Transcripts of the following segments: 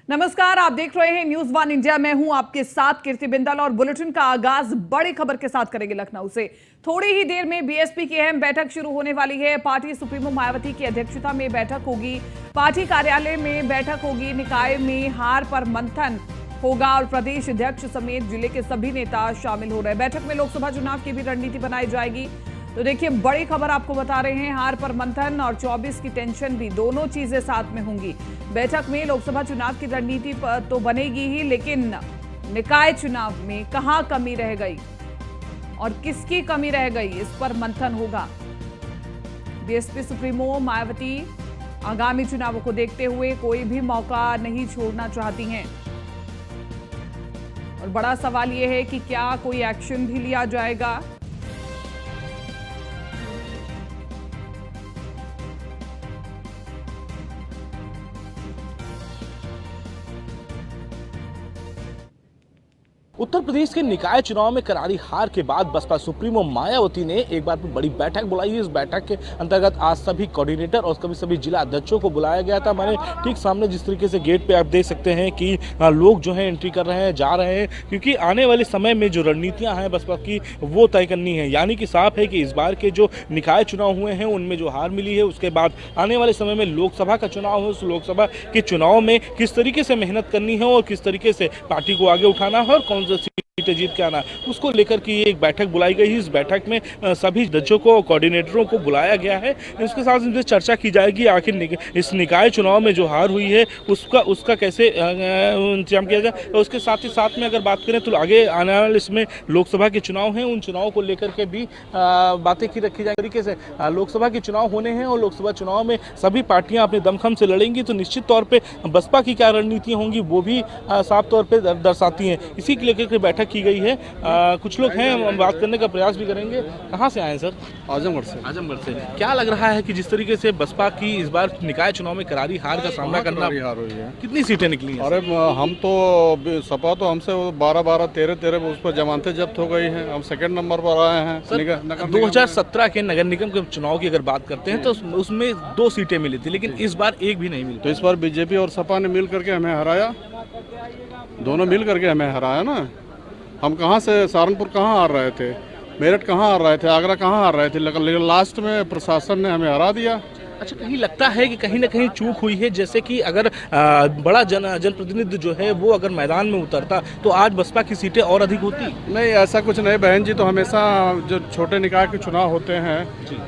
नमस्कार, आप देख रहे हैं न्यूज वन इंडिया। मैं हूं आपके साथ कीर्ति बिंदल और बुलेटिन का आगाज बड़ी खबर के साथ करेंगे लखनऊ से। थोड़ी ही देर में बीएसपी की अहम बैठक शुरू होने वाली है। पार्टी सुप्रीमो मायावती की अध्यक्षता में बैठक होगी। पार्टी कार्यालय में बैठक होगी। निकाय में हार पर मंथन होगा और प्रदेश अध्यक्ष समेत जिले के सभी नेता शामिल हो रहे हैं। बैठक में लोकसभा चुनाव की भी रणनीति बनाई जाएगी। तो देखिए, बड़ी खबर आपको बता रहे हैं, हार पर मंथन और 24 की टेंशन भी, दोनों चीजें साथ में होंगी। बैठक में लोकसभा चुनाव की रणनीति तो बनेगी ही, लेकिन निकाय चुनाव में कहां कमी रह गई और किसकी कमी रह गई, इस पर मंथन होगा। बीएसपी सुप्रीमो मायावती आगामी चुनावों को देखते हुए कोई भी मौका नहीं छोड़ना चाहती हैं और बड़ा सवाल यह है कि क्या कोई एक्शन भी लिया जाएगा। उत्तर प्रदेश के निकाय चुनाव में करारी हार के बाद बसपा सुप्रीमो मायावती ने एक बार फिर बड़ी बैठक बुलाई है। इस बैठक के अंतर्गत आज सभी कोऑर्डिनेटर और सभी जिला अध्यक्षों को बुलाया गया था। मैंने ठीक सामने जिस तरीके से गेट पे आप देख सकते हैं कि लोग जो है एंट्री कर रहे हैं, जा रहे हैं, क्योंकि आने वाले समय में जो रणनीतियां हैं बसपा की वो तय करनी है। यानी कि साफ है कि इस बार के जो निकाय चुनाव हुए हैं उनमें जो हार मिली है, उसके बाद आने वाले समय में लोकसभा का चुनाव है, उस लोकसभा के चुनाव में किस तरीके से मेहनत करनी है और किस तरीके से पार्टी को आगे उठाना है और कौन सीटें जीत के आना, उसको लेकर के ये एक बैठक बुलाई गई है। इस बैठक में सभी जजों को, कोऑर्डिनेटरों को बुलाया गया है। इसके साथ इनसे चर्चा की जाएगी आखिर इस निकाय चुनाव में जो हार हुई है उसका कैसे इंतजाम किया जाए। और उसके साथ ही साथ में अगर बात करें तो आगे आने वाले इसमें लोकसभा के चुनाव हैं, उन चुनावों को लेकर के भी बातें की रखी जाए। तरीके से लोकसभा के चुनाव होने हैं और लोकसभा चुनाव में सभी पार्टियां अपने दमखम से लड़ेंगी, तो निश्चित तौर पर बसपा की क्या रणनीतियाँ होंगी वो भी साफ तौर पर दर्शाती हैं। इसी के लेकर बैठक की गई है। कुछ लोग हैं, हम बात करने का प्रयास भी करेंगे। कहां से आए हैं सर? आजमगढ़ से। आजमगढ़ से। क्या लग रहा है कि जिस तरीके से बसपा की इस बार निकाय चुनाव में करारी हार का सामना करना, हार हुई है, कितनी सीटें निकली हैं? अरे हम तो सपा तो हमसे 12-12, 13-13 उस पर जमानतें जब्त हो गई हैं। हम सेकंड नंबर पर आए हैं। 2017 के नगर निगम के चुनाव की अगर बात करते हैं तो उसमें 2 सीटें मिली थी, लेकिन इस बार एक भी नहीं मिली। तो इस बार बीजेपी और सपा ने मिल करके हमें हराया, दोनों मिल करके हमें हराया ना। हम कहाँ से, सहारनपुर कहाँ हार रहे थे, मेरठ कहाँ हार रहे थे, आगरा कहाँ हार रहे थे, लेकिन लास्ट में प्रशासन ने हमें हरा दिया। अच्छा, कहीं लगता है कि कहीं ना कहीं चूक हुई है, जैसे कि अगर बड़ा जनप्रतिनिधि जो है वो अगर मैदान में उतरता तो आज बसपा की सीटें और अधिक होती? नहीं, ऐसा कुछ नहीं। बहन जी तो हमेशा जो छोटे निकाय के चुनाव होते हैं,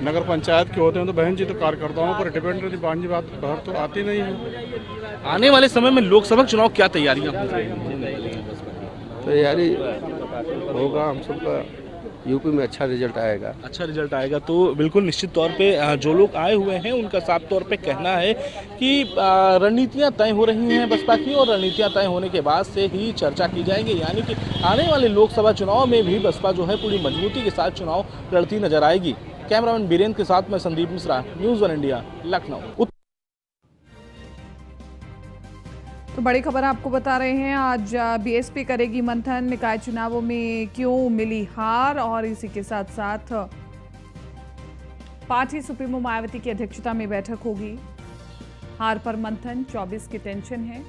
नगर पंचायत के होते हैं, तो बहन जी तो कार्यकर्ताओं पर डिपेंड रहती, बहन जी बात घर तो आती नहीं है। आने वाले समय में लोकसभा चुनाव क्या तैयारियां हो रही हैं? तैयारी होगा, हम सबका यूपी में अच्छा रिजल्ट आएगा। अच्छा रिजल्ट आएगा तो बिल्कुल निश्चित तौर पे जो लोग आए हुए हैं उनका साफ तौर पे कहना है कि रणनीतियां तय हो रही हैं बसपा की, और रणनीतियां तय होने के बाद से ही चर्चा की जाएगी। यानी कि आने वाले लोकसभा चुनाव में भी बसपा जो है पूरी मजबूती के साथ चुनाव लड़ती नजर आएगी। कैमरामैन बीरेंद्र के साथ मैं Sandeep Mishra, news one India, Lucknow. तो बड़ी खबर आपको बता रहे हैं, आज बीएसपी करेगी मंथन, निकाय चुनावों में क्यों मिली हार, और इसी के साथ साथ पार्टी सुप्रीमो मायावती की अध्यक्षता में बैठक होगी। हार पर मंथन, 24 की टेंशन है।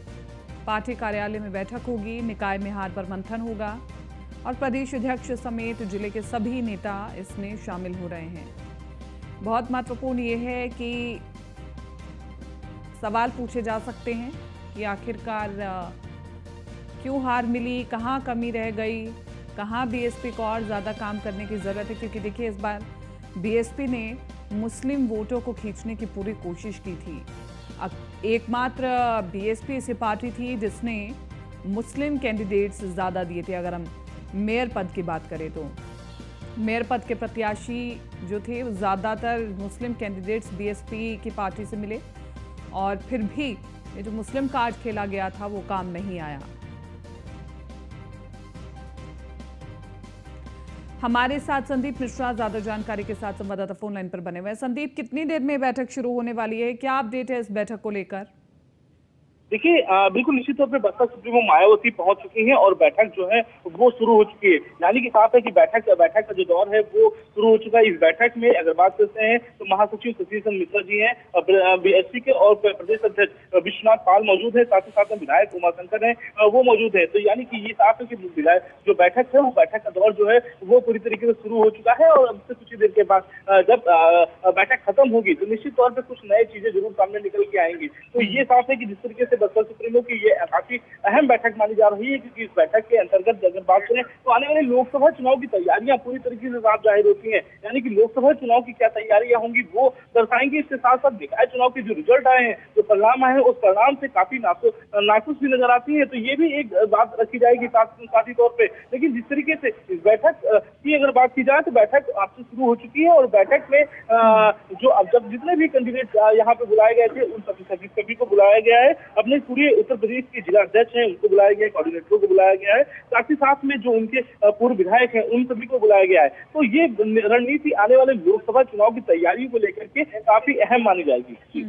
पार्टी कार्यालय में बैठक होगी। निकाय में हार पर मंथन होगा और प्रदेश अध्यक्ष समेत जिले के सभी नेता इसमें शामिल हो रहे हैं। बहुत महत्वपूर्ण ये है कि सवाल पूछे जा सकते हैं कि आखिरकार क्यों हार मिली, कहाँ कमी रह गई, कहाँ बीएसपी को और ज़्यादा काम करने की ज़रूरत है। क्योंकि देखिए, इस बार बीएसपी ने मुस्लिम वोटों को खींचने की पूरी कोशिश की थी। एकमात्र बीएसपी ऐसी पार्टी थी जिसने मुस्लिम कैंडिडेट्स ज़्यादा दिए थे। अगर हम मेयर पद की बात करें तो मेयर पद के प्रत्याशी जो थे ज़्यादातर मुस्लिम कैंडिडेट्स बीएसपी की पार्टी से मिले, और फिर भी ये जो मुस्लिम कार्ड खेला गया था वो काम नहीं आया। हमारे साथ संदीप मिश्रा ज्यादा जानकारी के साथ संवाददाता फोन लाइन पर बने हुए हैं। संदीप, कितनी देर में बैठक शुरू होने वाली है, क्या अपडेट है इस बैठक को लेकर? देखिए बिल्कुल निश्चित तौर पे बसपा सुप्रीमो मायावती पहुंच चुकी हैं और बैठक जो है वो शुरू हो चुकी है। यानी कि साफ है कि बैठक का जो दौर है वो शुरू हो चुका है। इस बैठक में अगर बात करते हैं तो महासचिव शशिभूषण मिश्रा जी हैं, बीएसपी के और प्रदेश अध्यक्ष विश्वनाथ पाल मौजूद है, साथ ही साथ में विधायक उमाशंकर है वो मौजूद है। तो यानी कि ये साफ है कि जो बैठक है वो बैठक का दौर जो है वो पूरी तरीके से शुरू हो चुका है और अब से कुछ ही देर के बाद जब बैठक खत्म होगी तो निश्चित तौर पर कुछ नई चीजें जरूर सामने निकल के आएंगी। तो ये साफ है कि जिस तरीके से बसपा सुप्रीमो की ये काफी अहम बैठक मानी जा रही है, क्योंकि इस बैठक के अंतर्गत अगर बात करें तो आने वाले लोकसभा चुनाव की तैयारियां पूरी तरीके से साफ जाहिर होती हैं। यानी कि लोकसभा चुनाव की क्या तैयारियां होंगी वो दर्शाएंगी। इसके साथ साथ निकाय चुनाव के जो रिजल्ट आए हैं, जो परिणाम आए हैं, उस परिणाम से काफी नाखुश भी नजर आती है। तो ये भी एक बात रखी जाएगी साथी तौर पर। लेकिन जिस तरीके से इस बैठक की अगर बात की जाए तो बैठक आज से शुरू हो चुकी है और बैठक में जो अब जब जितने भी कैंडिडेट यहाँ पे बुलाए गए थे उन सभी को बुलाया गया है। अपने पूरे उत्तर प्रदेश के जिला अध्यक्ष हैं उनको बुलाया गया है, कोऑर्डिनेटरों को बुलाया गया है, साथ ही साथ में जो उनके पूर्व विधायक हैं उन सभी को बुलाया गया है। तो ये रणनीति आने वाले लोकसभा चुनाव की तैयारी को लेकर के काफी अहम मानी जाएगी।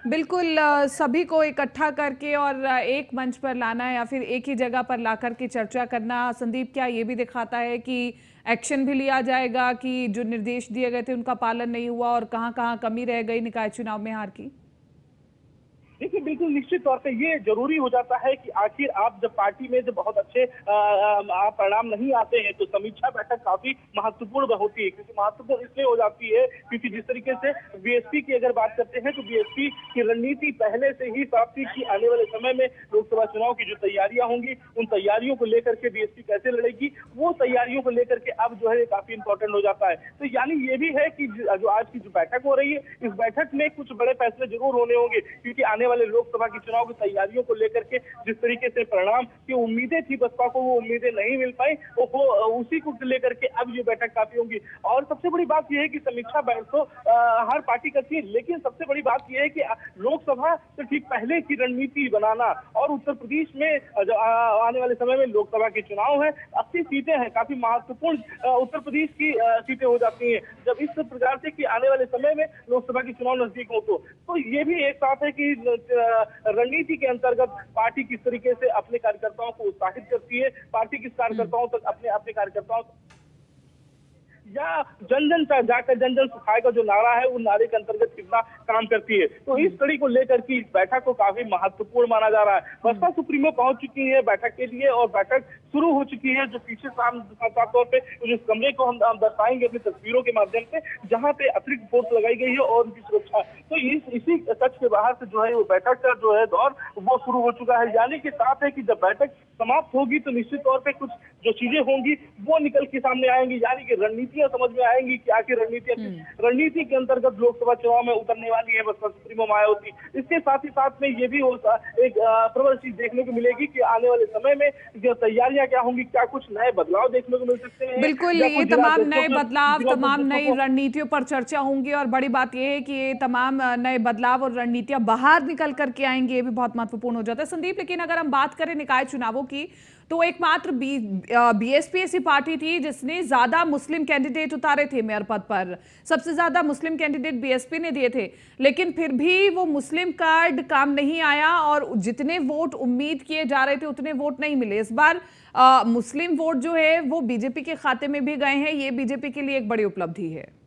बिल्कुल सभी को इकट्ठा करके और एक मंच पर लाना या फिर एक ही जगह पर ला करके चर्चा करना, संदीप, क्या ये भी दिखाता है कि एक्शन भी लिया जाएगा कि जो निर्देश दिए गए थे उनका पालन नहीं हुआ और कहां-कहां कमी रह गई निकाय चुनाव में हार की? देखिए बिल्कुल निश्चित तौर पे ये जरूरी हो जाता है कि आखिर आप जब पार्टी में जब बहुत अच्छे परिणाम नहीं आते हैं तो समीक्षा बैठक काफी महत्वपूर्ण होती है। क्योंकि महत्वपूर्ण इसलिए हो जाती है क्योंकि जिस तरीके से बीएसपी की अगर बात करते हैं तो बीएसपी की रणनीति पहले से ही साफ थी कि आने वाले समय में लोकसभा चुनाव की जो तैयारियां होंगी उन तैयारियों को लेकर के बीएसपी कैसे लड़ेगी, वो तैयारियों को लेकर के अब जो है काफी इंपॉर्टेंट हो जाता है। तो यानी ये भी है कि जो आज की जो बैठक हो रही है इस बैठक में कुछ बड़े फैसले जरूर होने होंगे, क्योंकि आने वाले लोकसभा की चुनाव की तैयारियों को लेकर के जिस तरीके से परिणाम की उम्मीदें थी बसपा को, वो उम्मीदें नहीं मिल पाई, वो उसी को लेकर के अब ये बैठक काफी होंगी। और सबसे बड़ी बात यह है कि समीक्षा बैठक तो हर पार्टी करती है, लेकिन सबसे बड़ी बात यह है कि लोकसभा से ठीक पहले की रणनीति बनाना। और उत्तर प्रदेश में आने वाले समय में लोकसभा के चुनाव है, 80 सीटें हैं, काफी महत्वपूर्ण उत्तर प्रदेश की सीटें हो जाती हैं जब इस प्रकार से कि आने वाले समय में लोकसभा के चुनाव नजदीक हो। तो ये भी एक साथ है कि रणनीति के अंतर्गत पार्टी किस तरीके से अपने कार्यकर्ताओं को उत्साहित करती है, पार्टी किस कार्यकर्ताओं तक अपने कार्यकर्ताओं या जन जन जाकर जन जन सुखाए का जो नारा है उन नारे के अंतर्गत कितना काम करती है। तो इस कड़ी को लेकर की इस बैठक को काफी महत्वपूर्ण माना जा रहा है। बसपा सुप्रीमो पहुंच चुकी है बैठक के लिए और बैठक शुरू हो चुकी है। जो पीछे साफ तौर पे जिस कमरे को हम दर्शाएंगे अपनी तस्वीरों के माध्यम से, जहाँ पे अतिरिक्त फोर्स लगाई गई है और उनकी सुरक्षा, तो इसी कक्ष के बाहर से जो है वो बैठक का जो है दौर वो शुरू हो चुका है। यानी कि साफ है कि जब बैठक समाप्त होगी तो निश्चित तौर पे कुछ जो चीजें होंगी वो निकल के सामने आएंगी, यानी कि रणनीतियां समझ में आएंगी कि आखिर रणनीति के अंतर्गत लोकसभा चुनाव में उतरने वाली है बसपा सुप्रीमो मायावती। इसके साथ ही साथ में ये भी एक प्रबल चीज देखने को मिलेगी कि आने वाले समय में जो तैयारियां क्या होंगी, क्या कुछ नए बदलाव देखने को मिल सकते हैं। बिल्कुल, ये तमाम नए बदलाव, तमाम नई रणनीतियों पर चर्चा होंगी और बड़ी बात यह है कि ये तमाम नए बदलाव और रणनीतियां बाहर निकल करके आएंगी, ये भी बहुत महत्वपूर्ण हो जाता है। संदीप, लेकिन अगर हम बात करें निकाय चुनावों की तो एकमात्र बीएसपी ऐसी पार्टी थी जिसने ज्यादा मुस्लिम कैंडिडेट उतारे थे मेयर पद पर। सबसे ज्यादा मुस्लिम कैंडिडेट बीएसपी ने दिए थे, लेकिन फिर भी वो मुस्लिम कार्ड काम नहीं आया और जितने वोट उम्मीद किए जा रहे थे उतने वोट नहीं मिले। इस बार मुस्लिम वोट जो है वो बीजेपी के खाते में भी गए हैं, ये बीजेपी के लिए एक बड़ी उपलब्धि है।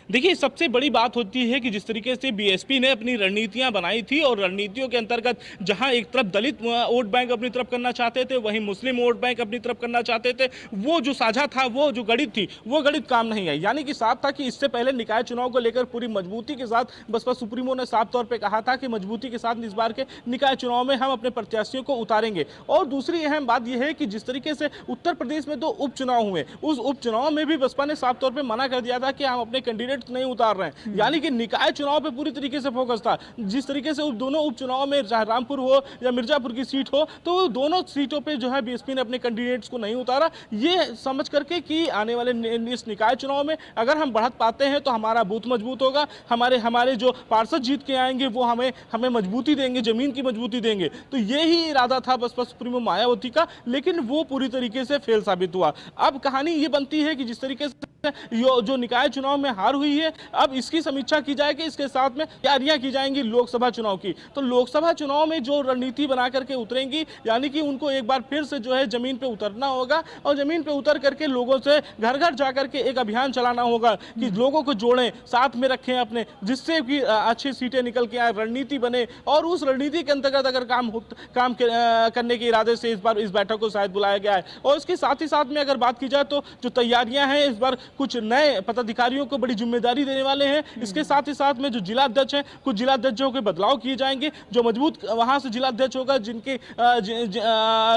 देखिए, सबसे बड़ी बात होती है कि जिस तरीके से बीएसपी ने अपनी रणनीतियां बनाई थी और रणनीतियों के अंतर्गत जहां एक तरफ दलित वोट बैंक अपनी तरफ करना चाहते थे, वहीं मुस्लिम वोट बैंक अपनी तरफ करना चाहते थे, वो जो साझा था, वो जो गणित थी, वो गणित काम नहीं आई। यानी कि साफ था कि इससे पहले निकाय चुनाव को लेकर पूरी मजबूती के साथ बसपा सुप्रीमो ने साफ तौर पर कहा था कि मजबूती के साथ इस बार के निकाय चुनाव में हम अपने प्रत्याशियों को उतारेंगे। और दूसरी अहम बात यह है कि जिस तरीके से उत्तर प्रदेश में 2 उपचुनाव हुए, उस उपचुनाव में भी बसपा ने साफ तौर पर मना कर दिया था कि हम अपने कैंडिडेट नहीं उतार रहे हैं। यानी कि निकाय चुनाव पे पूरी तरीके से फोकस था। जिस तरीके से दोनों उपचुनाव में चाहे रामपुर हो या मिर्जापुर की सीट हो, तो दोनों सीटों पे जो है बीएसपी ने अपने कैंडिडेट्स को नहीं उतारा, ये समझ करके कि आने वाले इस निकाय चुनाव में अगर हम बढ़त पाते हैं तो हमारा बूथ मजबूत होगा, हमारे जो पार्षद जीत के आएंगे वो हमें मजबूती देंगे, जमीन की मजबूती देंगे। तो यही इरादा था बसपा सुप्रीमो मायावती का, लेकिन वो पूरी तरीके से फेल साबित हुआ। अब कहानी ये बनती है कि जिस तरीके से जो निकाय चुनाव में हार हुई है, अब इसकी समीक्षा की जाएगी। इसके साथ में तैयारियां की जाएंगी लोकसभा चुनाव की। तो लोकसभा चुनाव में जो रणनीति बना करके उतरेंगी, यानी कि उनको एक बार फिर से जो है जमीन पे उतरना होगा और जमीन पे उतर करके लोगों से घर घर जाकर के एक अभियान चलाना होगा कि लोगों को जोड़ें, साथ में रखें अपने, जिससे कि अच्छी सीटें निकल के आए, रणनीति बने। और उस रणनीति के अंतर्गत अगर काम करने के इरादे से इस बार इस बैठक को शायद बुलाया गया है। और इसके साथ ही साथ में अगर बात की जाए तो जो तैयारियां हैं, इस बार कुछ नए पदाधिकारियों को बड़ी जिम्मेदारी देने वाले हैं। इसके साथ ही साथ में जो जिला अध्यक्ष हैं, कुछ जिला अध्यक्षों के बदलाव किए जाएंगे। जो मजबूत वहां से जिला अध्यक्ष होगा, जिनके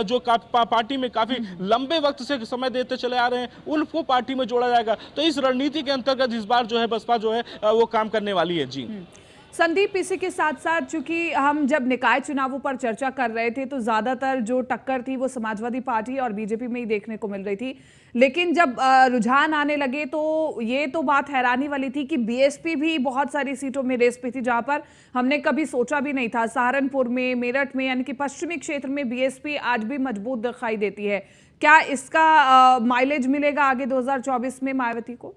जो पार्टी में काफी लंबे वक्त से समय देते चले आ रहे हैं, उनको पार्टी में जोड़ा जाएगा। तो इस रणनीति के अंतर्गत इस बार जो है बसपा जो है वो काम करने वाली है। जी संदीप, इसी के साथ साथ चूंकि हम जब निकाय चुनावों पर चर्चा कर रहे थे तो ज्यादातर जो टक्कर थी वो समाजवादी पार्टी और बीजेपी में ही देखने को मिल रही थी, लेकिन जब रुझान आने लगे तो ये तो बात हैरानी वाली थी कि बीएसपी भी बहुत सारी सीटों में रेस पे थी, जहां पर हमने कभी सोचा भी नहीं था। सहारनपुर में, मेरठ में, यानी कि पश्चिमी क्षेत्र में बीएसपी आज भी मजबूत दिखाई देती है। क्या इसका माइलेज मिलेगा आगे 2024 में मायावती को?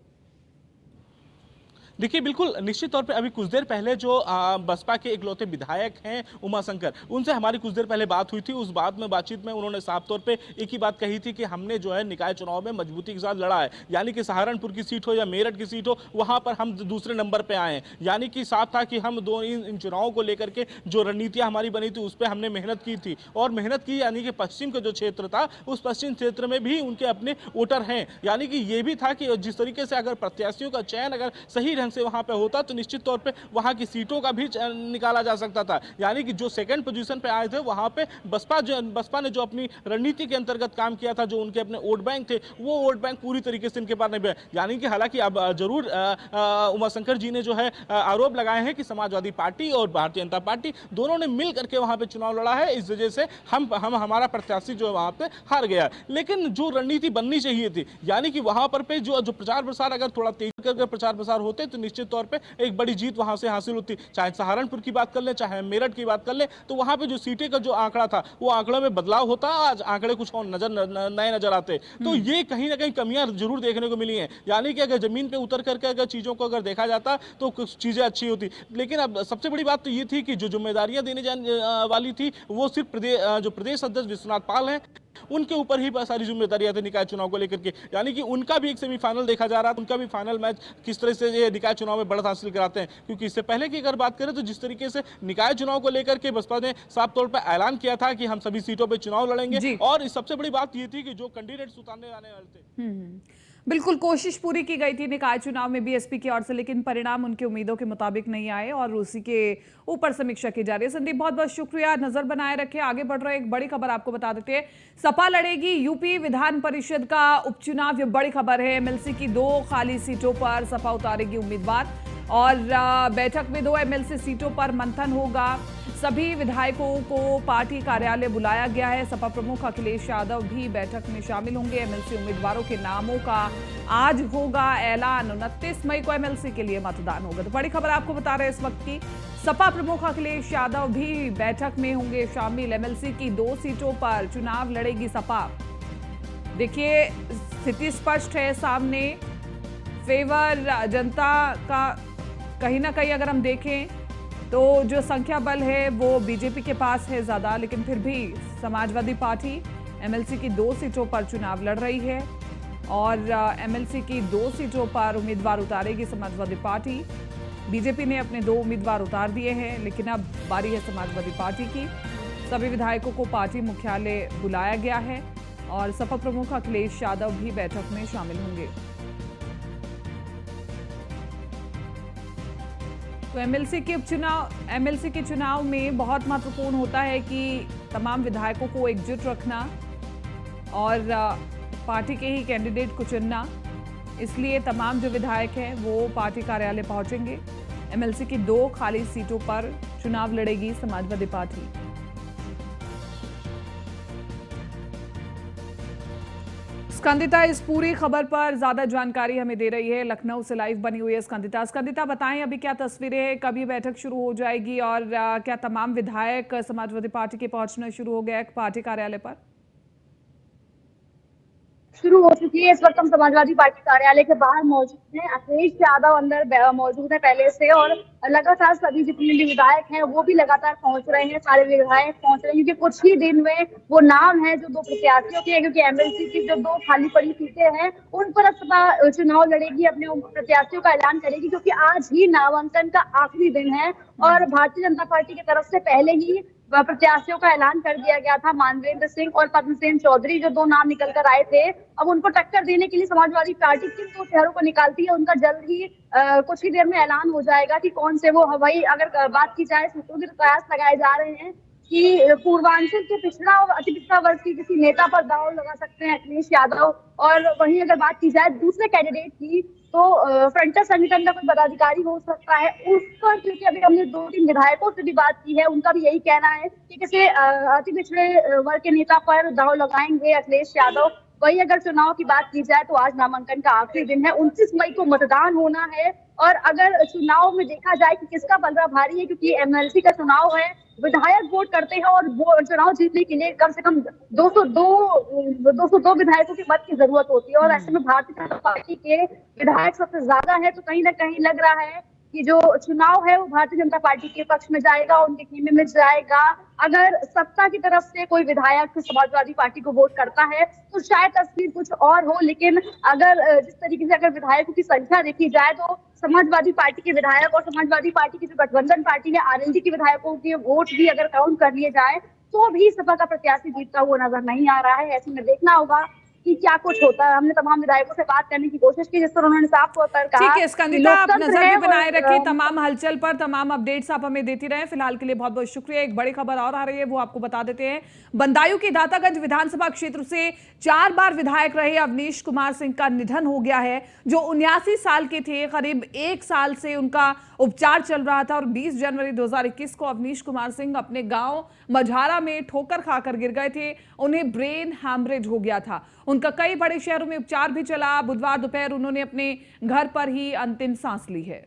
देखिए, बिल्कुल निश्चित तौर पे अभी कुछ देर पहले जो बसपा के इकलौते विधायक हैं उमाशंकर, उनसे हमारी कुछ देर पहले बात हुई थी। उस बातचीत में उन्होंने साफ तौर पे एक ही बात कही थी कि हमने जो है निकाय चुनाव में मजबूती के साथ लड़ा है, यानी कि सहारनपुर की सीट हो या मेरठ की सीट हो, वहां पर हम दूसरे नंबर पर आए हैं। यानी कि साफ था कि हम इन चुनावों को लेकर के जो रणनीतियां हमारी बनी थी उस पर हमने मेहनत की थी और मेहनत की, यानी कि पश्चिम का जो क्षेत्र था उस पश्चिम क्षेत्र में भी उनके अपने वोटर हैं। यानी कि ये भी था कि जिस तरीके से अगर प्रत्याशियों का चयन अगर सही से वहां पे होता तो निश्चित तौर पे वहां की सीटों का भी निकाला जा सकता था। यानी कि जो सेकंड पोजीशन पे आए थे वहां पे बसपा ने जो अपनी रणनीति के अंतर्गत काम किया था, जो उनके अपने वोट बैंक थे, वो वोट बैंक पूरी तरीके से इनके पास नहीं है। यानी कि हालांकि अब जरूर उमाशंकर जी ने जो है आरोप लगाए हैं कि समाजवादी पार्टी और भारतीय जनता पार्टी दोनों ने मिल करके वहां पे चुनाव लड़ा है, इस वजह से हमारा प्रत्याशी जो है वहां पे हार गया। लेकिन जो रणनीति बननी चाहिए थी, यानी कि वहां पर पे जो प्रचार प्रसार अगर थोड़ा तेज करके प्रचार प्रसार होते तो निश्चित तौर पे एक बड़ी जीत वहां से हासिल होती। चाहे सहारनपुर की बात कर ले, चाहे मेरठ की बात कर ले, तो वहां पे जो सीटें का जो आंकड़ा था वो आंकड़ों में बदलाव होता, आज आंकड़े कुछ और नए नजर आते। तो ये कहीं ना कहीं कमियां जरूर देखने को मिली हैं। यानी कि अगर जमीन पे उतर करके अगर चीजों को अगर देखा जाता तो कुछ चीजें अच्छी होती। लेकिन अब सबसे बड़ी बात तो ये थी कि जो जिम्मेदारियां देने जाने वाली थी वो सिर्फ जो प्रदेश अध्यक्ष विश्वनाथ पाल हैं उनके ऊपर ही सारी जिम्मेदारियां थी निकाय चुनाव को लेकर के। यानी कि उनका भी एक सेमीफाइनल देखा जा रहा है, उनका भी फाइनल मैच किस तरह से ये निकाय चुनाव में बढ़त हासिल कराते हैं। क्योंकि इससे पहले की अगर बात करें तो जिस तरीके से निकाय चुनाव को लेकर के बसपा ने साफ तौर पर ऐलान किया था कि हम सभी सीटों पर चुनाव लड़ेंगे, और सबसे बड़ी बात ये थी कि जो कैंडिडेट्स उतारने आने वाले थे, बिल्कुल कोशिश पूरी की गई थी निकाय चुनाव में बीएसपी की ओर से, लेकिन परिणाम उनकी उम्मीदों के मुताबिक नहीं आए और उसी के ऊपर समीक्षा की जा रही है। संदीप, बहुत बहुत शुक्रिया, नजर बनाए रखे। आगे बढ़ रहे एक बड़ी खबर आपको बता देते हैं। सपा लड़ेगी यूपी विधान परिषद का उपचुनाव, ये बड़ी खबर है। एमएलसी की 2 खाली सीटों पर सपा उतारेगी उम्मीदवार और बैठक में 2 एमएलसी सीटों पर मंथन होगा। सभी विधायकों को पार्टी कार्यालय बुलाया गया है। सपा प्रमुख अखिलेश यादव भी बैठक में शामिल होंगे। एमएलसी उम्मीदवारों के नामों का आज होगा ऐलान। 29 मई को एमएलसी के लिए मतदान होगा। तो बड़ी खबर आपको बता रहे हैं इस वक्त की, सपा प्रमुख अखिलेश यादव भी बैठक में होंगे शामिल। एमएलसी की 2 सीटों पर चुनाव लड़ेगी सपा। देखिए, स्थिति स्पष्ट है सामने, फेवर जनता का कहीं ना कहीं अगर हम देखें तो जो संख्या बल है वो बीजेपी के पास है ज्यादा, लेकिन फिर भी समाजवादी पार्टी एमएलसी की 2 सीटों पर चुनाव लड़ रही है और एमएलसी की 2 सीटों पर उम्मीदवार उतारेगी समाजवादी पार्टी। बीजेपी ने अपने 2 उम्मीदवार उतार दिए हैं, लेकिन अब बारी है समाजवादी पार्टी की। सभी विधायकों को पार्टी मुख्यालय बुलाया गया है और सपा प्रमुख अखिलेश यादव भी बैठक में शामिल होंगे। तो एमएलसी के चुनाव में बहुत महत्वपूर्ण होता है कि तमाम विधायकों को एकजुट रखना और पार्टी के ही कैंडिडेट को चुनना। इसलिए तमाम जो विधायक हैं वो पार्टी कार्यालय पहुंचेंगे। एमएलसी की 2 खाली सीटों पर चुनाव लड़ेगी समाजवादी पार्टी। स्कंदिता इस पूरी खबर पर ज्यादा जानकारी हमें दे रही है, लखनऊ से लाइव बनी हुई है स्कंदिता बताएं अभी क्या तस्वीरें हैं, कब ये बैठक शुरू हो जाएगी और क्या तमाम विधायक समाजवादी पार्टी के पहुंचना शुरू हो गया है पार्टी कार्यालय पर? शुरू हो चुकी है। इस वक्त हम समाजवादी पार्टी कार्यालय के बाहर मौजूद हैं। अखिलेश यादव अंदर मौजूद है पहले से, और लगातार सभी जितने भी विधायक हैं वो भी लगातार पहुंच रहे हैं। सारे विधायक पहुंच रहे हैं क्योंकि कुछ ही दिन में वो नाम है जो 2 प्रत्याशियों के हैं, क्योंकि एमएलसी की जो 2 खाली पड़ी सीटें हैं उन पर सपा चुनाव लड़ेगी, अपने प्रत्याशियों का ऐलान करेगी, क्योंकि आज ही नामांकन का आखिरी दिन है। और भारतीय जनता पार्टी की तरफ से पहले ही प्रत्याशियों का ऐलान कर दिया गया था। मानवेंद्र सिंह और पद्मसेन चौधरी जो 2 नाम निकल कर आए थे, अब उनको टक्कर देने के लिए समाजवादी पार्टी किन 2 चेहरों को निकालती है उनका जल्द ही कुछ ही देर में ऐलान हो जाएगा कि कौन से वो। वही अगर बात की जाए, सूत्रों के प्रयास लगाए जा रहे हैं कि पूर्वांचल के पिछड़ा और अति पिछड़ा वर्ग की किसी नेता पर दांव लगा सकते हैं अखिलेश यादव। और वहीं अगर बात की जाए दूसरे कैंडिडेट की, तो फ्रंटल संगठन का कोई पदाधिकारी हो सकता है उस पर, क्योंकि अभी हमने 2-3 विधायकों से भी बात की है, उनका भी यही कहना है कि किसी अति पिछड़े वर्ग के नेता पर दांव लगाएंगे अखिलेश यादव। वही अगर चुनाव की बात की जाए तो आज नामांकन का आखिरी दिन है, 29 मई को मतदान होना है। और अगर चुनाव में देखा जाए कि किसका पलड़ा भारी है, क्योंकि एमएलसी का चुनाव है, विधायक वोट करते हैं और वो चुनाव जीतने के लिए कम से कम 202 विधायकों के मत की जरूरत होती है। और ऐसे में भारतीय जनता पार्टी के विधायक सबसे ज्यादा है, तो कहीं ना कहीं लग रहा है कि जो चुनाव है वो भारतीय जनता पार्टी के पक्ष में जाएगा, उनके खेमे में जाएगा। अगर सत्ता की तरफ से कोई विधायक समाजवादी पार्टी को वोट करता है तो शायद तस्वीर कुछ और हो, लेकिन अगर जिस तरीके से अगर विधायकों की संख्या देखी जाए तो समाजवादी पार्टी के विधायक और समाजवादी पार्टी की जो गठबंधन पार्टी है आरएलडी के विधायकों के वोट भी अगर काउंट कर लिए जाए तो भी सपा का प्रत्याशी जीतता हुआ नजर नहीं आ रहा है। ऐसे में देखना होगा कि क्या कुछ होता है। हमने तमाम विधायकों से बात करने की कोशिश की, जिस पर उन्होंने साफ तौर पर कहा। ठीक है स्कंदिता, आप नजर भी बनाए रखिए तमाम हलचल पर, तमाम अपडेट्स आप हमें देती रहे। फिलहाल के लिए बहुत बहुत शुक्रिया। एक बड़ी खबर और आ रही है, वो आपको बता देते हैं। बंदायूं के दातागंज विधानसभा क्षेत्र से 4 बार विधायक रहे अवनीश कुमार सिंह का निधन हो गया है, जो 79 साल के थे। करीब 1 साल से उनका उपचार चल रहा था और 20 जनवरी 2021 को अवनीश कुमार सिंह अपने गांव मझारा में ठोकर खाकर गिर गए थे। उन्हें ब्रेन हैमरेज हो गया था। उनका कई बड़े शहरों में उपचार भी चला। बुधवार दोपहर उन्होंने अपने घर पर ही अंतिम सांस ली है।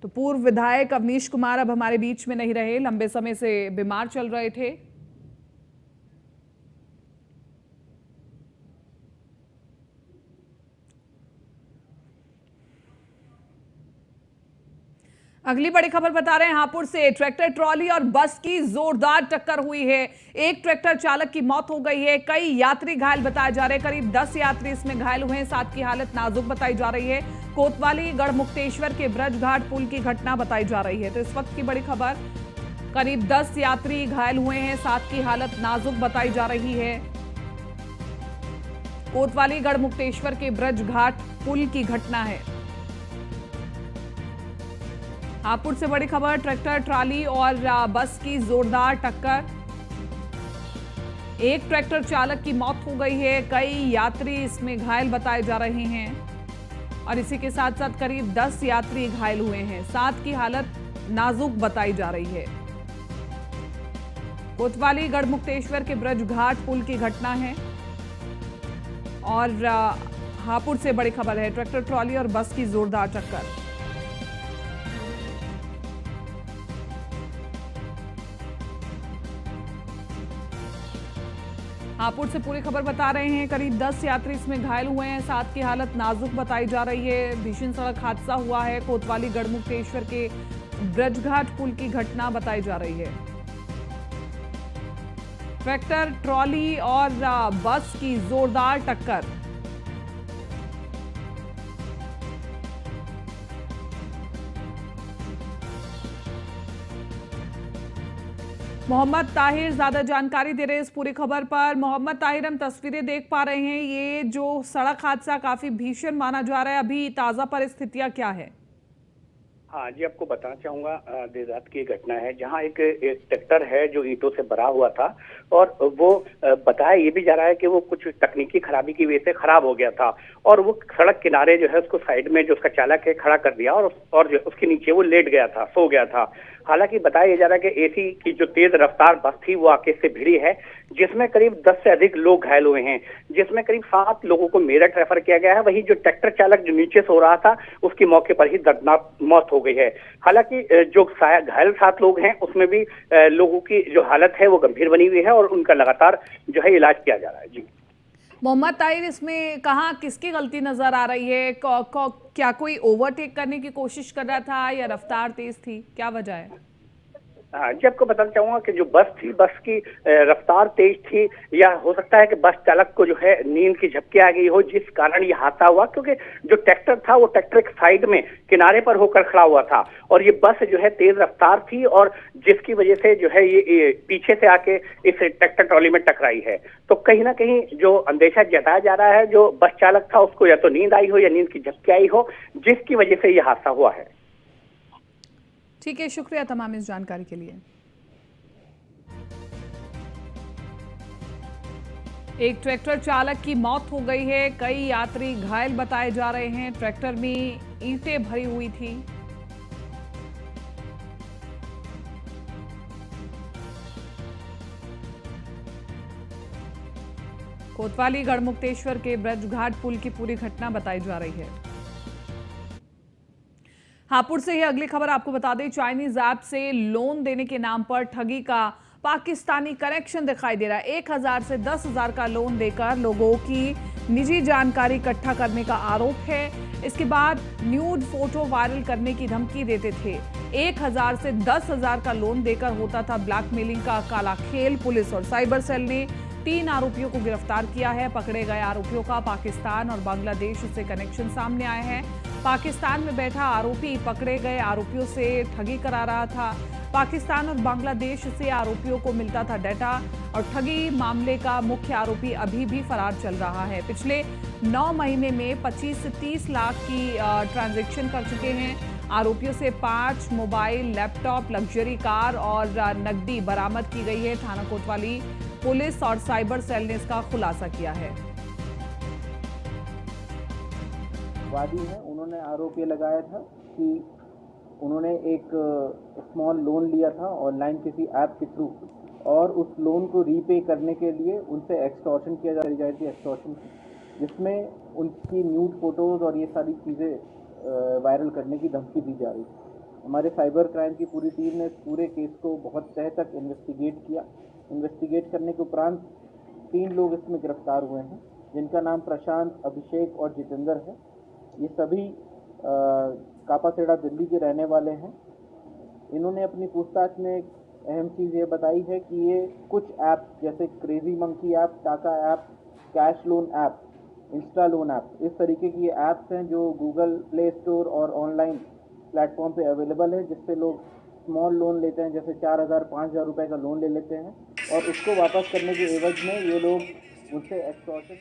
तो पूर्व विधायक अवनीश कुमार अब हमारे बीच में नहीं रहे, लंबे समय से बीमार चल रहे थे। अगली बड़ी खबर बता रहे हैं हापुड़ से। ट्रैक्टर ट्रॉली और बस की जोरदार टक्कर हुई है। एक ट्रैक्टर चालक की मौत हो गई है, कई यात्री घायल बताए जा रहे हैं। करीब 10 यात्री इसमें घायल हुए हैं, 7 की हालत नाजुक बताई जा रही है। कोतवाली गढ़मुक्तेश्वर के ब्रजघाट पुल की घटना बताई जा रही है। तो इस वक्त की बड़ी खबर, करीब 10 यात्री घायल हुए हैं, 7 की हालत नाजुक बताई जा रही है। कोतवाली गढ़मुक्तेश्वर के ब्रजघाट पुल की घटना है। हापुड़ से बड़ी खबर, ट्रैक्टर ट्राली और बस की जोरदार टक्कर। एक ट्रैक्टर चालक की मौत हो गई है, कई यात्री इसमें घायल बताए जा रहे हैं और इसी के साथ साथ करीब 10 यात्री घायल हुए हैं, 7 की हालत नाजुक बताई जा रही है। कोतवाली गढ़मुक्तेश्वर के ब्रजघाट पुल की घटना है और हापुड़ से बड़ी खबर है, ट्रैक्टर ट्रॉली और बस की जोरदार टक्कर। हापुड़ से पूरी खबर बता रहे हैं, करीब 10 यात्री इसमें घायल हुए हैं, 7 की हालत नाजुक बताई जा रही है। भीषण सड़क हादसा हुआ है, कोतवाली गढ़मुक्तेश्वर के ब्रजघाट पुल की घटना बताई जा रही है। ट्रैक्टर ट्रॉली और बस की जोरदार टक्कर। मोहम्मद ताहिर ज्यादा जानकारी दे रहे हैं इस पूरी खबर पर। मोहम्मद ताहिर, हम तस्वीरें देख पा रहे हैं, ये जो सड़क हादसा काफी भीषण माना जा रहा है, अभी ताजा परिस्थितियां क्या है? हाँ जी, आपको बताना चाहूंगा, देर रात की घटना है जहां एक ट्रैक्टर है जो ईंटों से भरा हुआ था और वो बताया ये भी जा रहा है कि वो कुछ तकनीकी खराबी की वजह से खराब हो गया था और वो सड़क किनारे जो है उसको साइड में जो उसका चालक है खड़ा कर दिया और जो उसके नीचे वो लेट गया था, सो गया था। हालांकि बताया जा रहा है कि एसी की जो तेज रफ्तार बस थी वो आगे से भिड़ी है, जिसमें करीब 10 से अधिक लोग घायल हुए हैं, जिसमें करीब 7 लोगों को मेरठ रेफर किया गया है। वहीं जो ट्रैक्टर चालक जो नीचे सो रहा था उसकी मौके पर ही दर्दनाक मौत हो गई है। हालांकि जो घायल 7 लोग हैं उसमें भी लोगों की जो हालत है वो गंभीर बनी हुई है और उनका लगातार जो है इलाज किया जा रहा है। जी मोहम्मद ताहिर, इसमें कहाँ किसकी गलती नजर आ रही है? क्या कोई ओवरटेक करने की कोशिश कर रहा था या रफ्तार तेज थी? क्या वजह है? हाँ जी, आपको बताना चाहूंगा कि जो बस थी, बस की रफ्तार तेज थी, या हो सकता है कि बस चालक को जो है नींद की झपकी आ गई हो, जिस कारण ये हादसा हुआ। क्योंकि जो ट्रैक्टर था वो ट्रैक्टर के साइड में किनारे पर होकर खड़ा हुआ था और ये बस जो है तेज रफ्तार थी और जिसकी वजह से जो है ये पीछे से आके इस ट्रैक्टर ट्रॉली में टकराई है। तो कहीं ना कहीं जो अंदेशा जताया जा रहा है, जो बस चालक था उसको या तो नींद आई हो या नींद की झपकी आई हो, जिसकी वजह से ये हादसा हुआ है। ठीक है, शुक्रिया तमाम इस जानकारी के लिए। एक ट्रैक्टर चालक की मौत हो गई है, कई यात्री घायल बताए जा रहे हैं। ट्रैक्टर में ईंटें भरी हुई थी। कोतवाली गढ़मुक्तेश्वर के ब्रजघाट पुल की पूरी घटना बताई जा रही है। हापुड़ से ही अगली खबर आपको बता दें, चाइनीज ऐप से लोन देने के नाम पर ठगी का पाकिस्तानी कनेक्शन दिखाई दे रहा है। 1000 से 10,000 का लोन देकर लोगों की निजी जानकारी इकट्ठा करने का आरोप है। इसके बाद न्यूड फोटो वायरल करने की धमकी देते थे। 1000 से 10,000 का लोन देकर होता था ब्लैकमेलिंग का काला खेल। पुलिस और साइबर सेल ने 3 आरोपियों को गिरफ्तार किया है। पकड़े गए आरोपियों का पाकिस्तान और बांग्लादेश से कनेक्शन सामने आए हैं। पाकिस्तान में बैठा आरोपी पकड़े गए आरोपियों से ठगी करा रहा था। पाकिस्तान और बांग्लादेश से आरोपियों को मिलता था डाटा और ठगी मामले का मुख्य आरोपी अभी भी फरार चल रहा है। पिछले 9 महीने में 25 से 30 लाख की ट्रांजैक्शन कर चुके हैं। आरोपियों से 5 मोबाइल, लैपटॉप, लग्जरी कार और नकदी बरामद की गई है। थाना कोतवाली पुलिस और साइबर सेल ने इसका खुलासा किया है। वादी हैं, उन्होंने आरोप ये लगाया था कि उन्होंने एक स्मॉल लोन लिया था ऑनलाइन किसी ऐप के थ्रू और उस लोन को रीपे करने के लिए उनसे एक्सटॉर्शन किया जा रही थी, एक्सटॉर्शन जिसमें उनकी न्यूड फोटोज़ और ये सारी चीज़ें वायरल करने की धमकी दी जा रही थी। हमारे साइबर क्राइम की पूरी टीम ने इस पूरे केस को बहुत तह तक इन्वेस्टिगेट किया। इन्वेस्टिगेट करने के उपरांत 3 लोग इसमें गिरफ्तार हुए हैं, जिनका नाम प्रशांत, अभिषेक और जितेंद्र है। ये सभी कापासेड़ा दिल्ली के रहने वाले हैं। इन्होंने अपनी पूछताछ में एक अहम चीज़ ये बताई है कि ये कुछ ऐप जैसे क्रेजी मंकी ऐप, टाका app, cash loan app, Insta loan app, इस तरीके की ऐप्स हैं जो गूगल प्ले स्टोर और ऑनलाइन प्लेटफॉर्म पे अवेलेबल है, जिससे लोग स्मॉल लोन लेते हैं, जैसे 4,000 5,000 रुपये का लोन ले लेते हैं और उसको वापस करने के एवज में ये लोग उनसे एक्सटॉर्शन